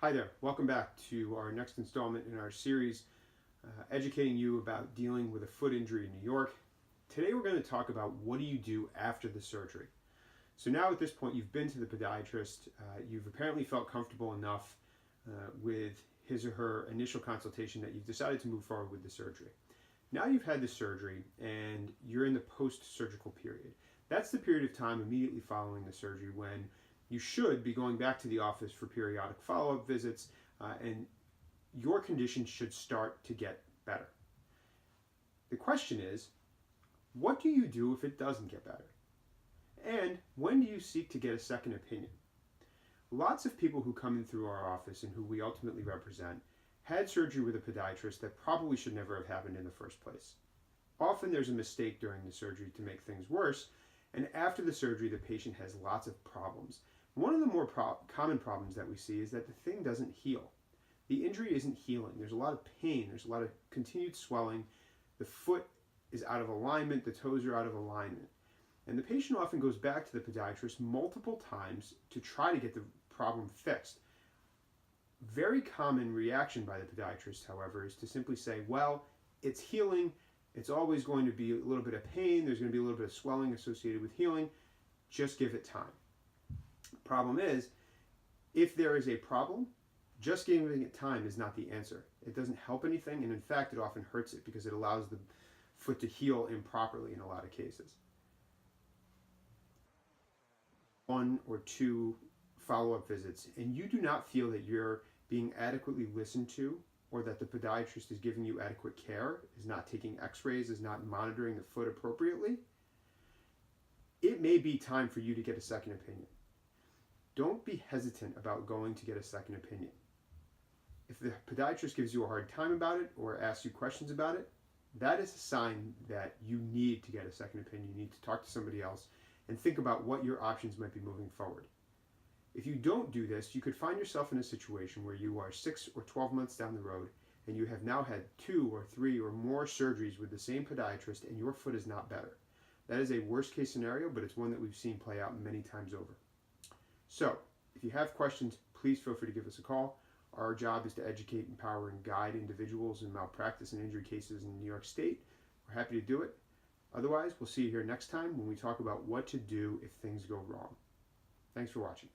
Hi there, welcome back to our next installment in our series educating you about dealing with a foot injury in New York. Today we're going to talk about what do you do after the surgery. So now at this point you've been to the podiatrist, you've apparently felt comfortable enough with his or her initial consultation that you've decided to move forward with the surgery. Now you've had the surgery and you're in the post-surgical period. That's the period of time immediately following the surgery when you should be going back to the office for periodic follow-up visits, and your condition should start to get better. The question is, what do you do if it doesn't get better? And when do you seek to get a second opinion? Lots of people who come in through our office and who we ultimately represent had surgery with a podiatrist that probably should never have happened in the first place. Often there's a mistake during the surgery to make things worse, and after the surgery the patient has lots of problems. One of the more common problems that we see is that the thing doesn't heal. The injury isn't healing. There's a lot of pain. There's a lot of continued swelling. The foot is out of alignment. The toes are out of alignment. And the patient often goes back to the podiatrist multiple times to try to get the problem fixed. Very common reaction by the podiatrist, however, is to simply say, well, it's healing. It's always going to be a little bit of pain. There's going to be a little bit of swelling associated with healing. Just give it time. Problem is, if there is a problem, just giving it time is not the answer. It doesn't help anything, and in fact, it often hurts it because it allows the foot to heal improperly in a lot of cases. 1 or 2 follow-up visits, and you do not feel that you're being adequately listened to, or that the podiatrist is giving you adequate care, is not taking x-rays, is not monitoring the foot appropriately, it may be time for you to get a second opinion. Don't be hesitant about going to get a second opinion. If the podiatrist gives you a hard time about it or asks you questions about it, that is a sign that you need to get a second opinion. You need to talk to somebody else and think about what your options might be moving forward. If you don't do this, you could find yourself in a situation where you are 6 or 12 months down the road and you have now had 2 or 3 or more surgeries with the same podiatrist and your foot is not better. That is a worst case scenario, but it's one that we've seen play out many times over. So, if you have questions, please feel free to give us a call. Our job is to educate, empower, and guide individuals in malpractice and injury cases in New York State. We're happy to do it. Otherwise, we'll see you here next time when we talk about what to do if things go wrong. Thanks for watching.